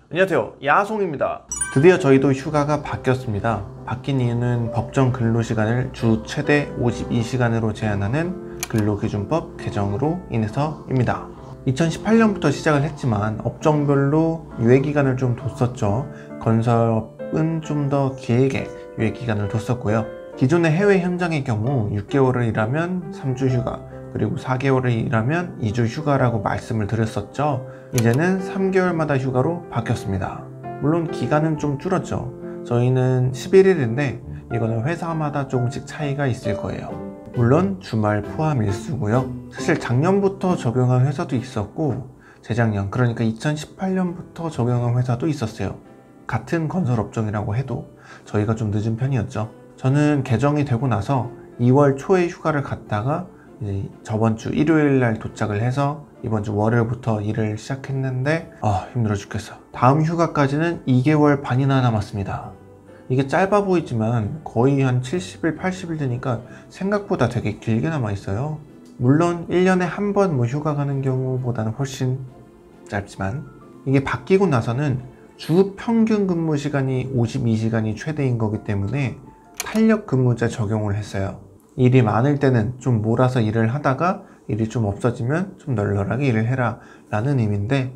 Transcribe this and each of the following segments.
안녕하세요, 야송입니다. 드디어 저희도 휴가가 바뀌었습니다. 바뀐 이유는 법정 근로시간을 주 최대 52시간으로 제한하는 근로기준법 개정으로 인해서입니다. 2018년부터 시작을 했지만 업종별로 유예기간을 좀 뒀었죠. 건설업은 좀 더 길게 유예기간을 뒀었고요. 기존의 해외 현장의 경우 6개월을 일하면 3주 휴가, 그리고 4개월을 일하면 2주 휴가라고 말씀을 드렸었죠. 이제는 3개월마다 휴가로 바뀌었습니다. 물론 기간은 좀 줄었죠. 저희는 11일인데 이거는 회사마다 조금씩 차이가 있을 거예요. 물론 주말 포함 일수고요. 사실 작년부터 적용한 회사도 있었고 재작년, 그러니까 2018년부터 적용한 회사도 있었어요. 같은 건설업종이라고 해도 저희가 좀 늦은 편이었죠. 저는 개정이 되고 나서 2월 초에 휴가를 갔다가 이제 저번 주 일요일 날 도착을 해서 이번 주 월요일부터 일을 시작했는데 힘들어 죽겠어. 다음 휴가까지는 2개월 반이나 남았습니다. 이게 짧아 보이지만 거의 한 70일, 80일 되니까 생각보다 되게 길게 남아 있어요. 물론 1년에 한 번 휴가 가는 경우보다는 훨씬 짧지만 이게 바뀌고 나서는 주 평균 근무 시간이 52시간이 최대인 거기 때문에 탄력 근무제 적용을 했어요. 일이 많을 때는 좀 몰아서 일을 하다가 일이 좀 없어지면 좀 널널하게 일을 해라 라는 의미인데,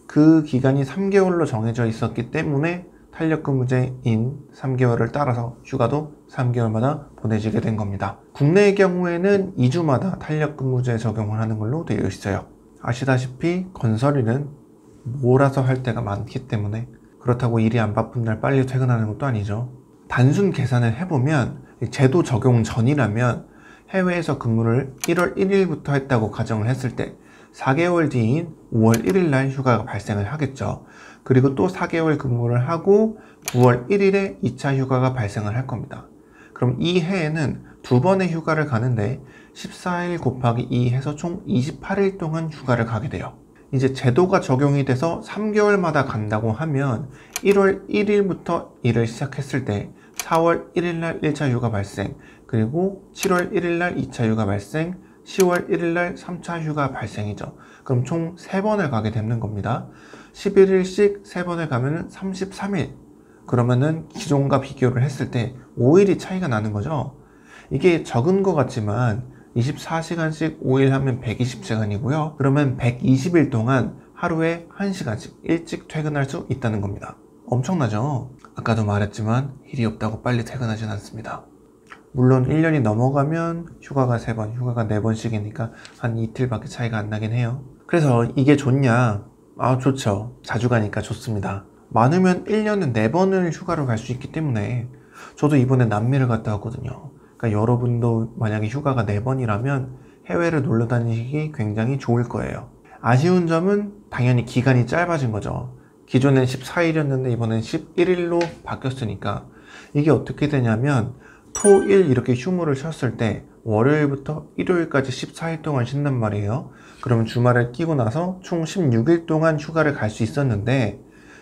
그 기간이 3개월로 정해져 있었기 때문에 탄력근무제인 3개월을 따라서 휴가도 3개월마다 보내지게 된 겁니다. 국내의 경우에는 2주마다 탄력근무제 적용을 하는 걸로 되어 있어요. 아시다시피 건설일은 몰아서 할 때가 많기 때문에, 그렇다고 일이 안 바쁜 날 빨리 퇴근하는 것도 아니죠. 단순 계산을 해보면 제도 적용 전이라면 해외에서 근무를 1월 1일부터 했다고 가정을 했을 때 4개월 뒤인 5월 1일 날 휴가가 발생을 하겠죠. 그리고 또 4개월 근무를 하고 9월 1일에 2차 휴가가 발생을 할 겁니다. 그럼 이 해에는 2번의 휴가를 가는데 14일 곱하기 2 해서 총 28일 동안 휴가를 가게 돼요. 이제 제도가 적용이 돼서 3개월마다 간다고 하면 1월 1일부터 일을 시작했을 때 4월 1일날 1차 휴가 발생, 그리고 7월 1일날 2차 휴가 발생, 10월 1일날 3차 휴가 발생이죠. 그럼 총 3번을 가게 되는 겁니다. 11일씩 3번을 가면은 33일. 그러면은 기존과 비교를 했을 때 5일이 차이가 나는 거죠. 이게 적은 것 같지만 24시간씩 5일 하면 120시간이고요. 그러면 120일 동안 하루에 1시간씩 일찍 퇴근할 수 있다는 겁니다. 엄청나죠? 아까도 말했지만 일이 없다고 빨리 퇴근하진 않습니다. 물론 1년이 넘어가면 휴가가 3번, 휴가가 4번씩이니까 한 이틀밖에 차이가 안 나긴 해요. 그래서 이게 좋냐? 좋죠. 자주 가니까 좋습니다. 많으면 1년에 4번을 휴가를 갈 수 있기 때문에, 저도 이번에 남미를 갔다 왔거든요. 그러니까 여러분도 만약에 휴가가 4번이라면 해외를 놀러 다니기 굉장히 좋을 거예요. 아쉬운 점은 당연히 기간이 짧아진 거죠. 기존엔 14일이었는데 이번엔 11일로 바뀌었으니까 이게 어떻게 되냐면 토, 일 이렇게 휴무를 쉬었을 때 월요일부터 일요일까지 14일 동안 쉰단 말이에요. 그러면 주말을 끼고 나서 총 16일 동안 휴가를 갈 수 있었는데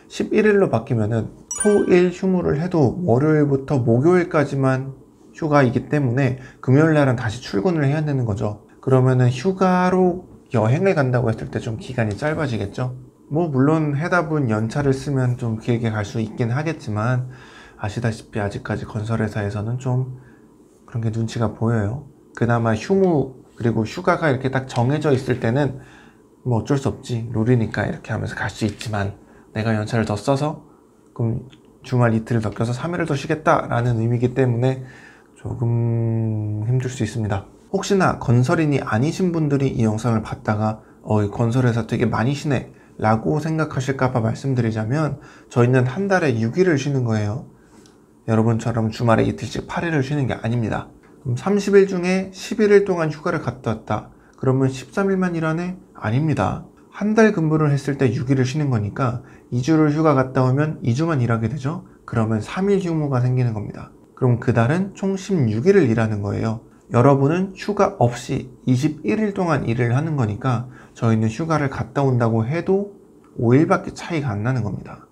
11일로 바뀌면은 토, 일 휴무를 해도 월요일부터 목요일까지만 휴가이기 때문에 금요일 날은 다시 출근을 해야 되는 거죠. 그러면은 휴가로 여행을 간다고 했을 때 좀 기간이 짧아지겠죠. 물론 해답은 연차를 쓰면 좀 길게 갈 수 있긴 하겠지만, 아시다시피 아직까지 건설회사에서는 좀 그런 게 눈치가 보여요. 그나마 휴무 그리고 휴가가 이렇게 딱 정해져 있을 때는 어쩔 수 없지, 룰이니까 이렇게 하면서 갈 수 있지만, 내가 연차를 더 써서 그럼 주말 이틀을 더 껴서 3일을 더 쉬겠다 라는 의미이기 때문에 조금 힘들 수 있습니다. 혹시나 건설인이 아니신 분들이 이 영상을 봤다가 건설회사 되게 많이 쉬네 라고 생각하실까봐 말씀드리자면, 저희는 한 달에 6일을 쉬는 거예요. 여러분처럼 주말에 이틀씩 8일을 쉬는 게 아닙니다. 그럼 30일 중에 11일 동안 휴가를 갔다 왔다. 그러면 13일만 일하네? 아닙니다. 한 달 근무를 했을 때 6일을 쉬는 거니까 2주를 휴가 갔다 오면 2주만 일하게 되죠. 그러면 3일 휴무가 생기는 겁니다. 그럼 그 달은 총 16일을 일하는 거예요. 여러분은 휴가 없이 21일 동안 일을 하는 거니까 저희는 휴가를 갔다 온다고 해도 5일밖에 차이가 안 나는 겁니다.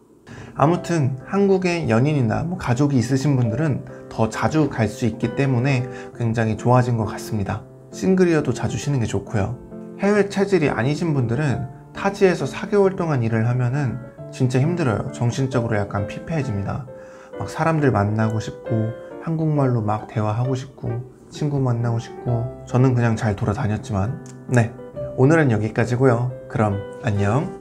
아무튼 한국에 연인이나 가족이 있으신 분들은 더 자주 갈 수 있기 때문에 굉장히 좋아진 것 같습니다. 싱글이어도 자주 쉬는 게 좋고요. 해외 체질이 아니신 분들은 타지에서 4개월 동안 일을 하면은 진짜 힘들어요. 정신적으로 약간 피폐해집니다. 막 사람들 만나고 싶고 한국말로 막 대화하고 싶고 친구 만나고 싶고 저는 그냥 잘 돌아다녔지만 네, 오늘은 여기까지고요. 그럼 안녕.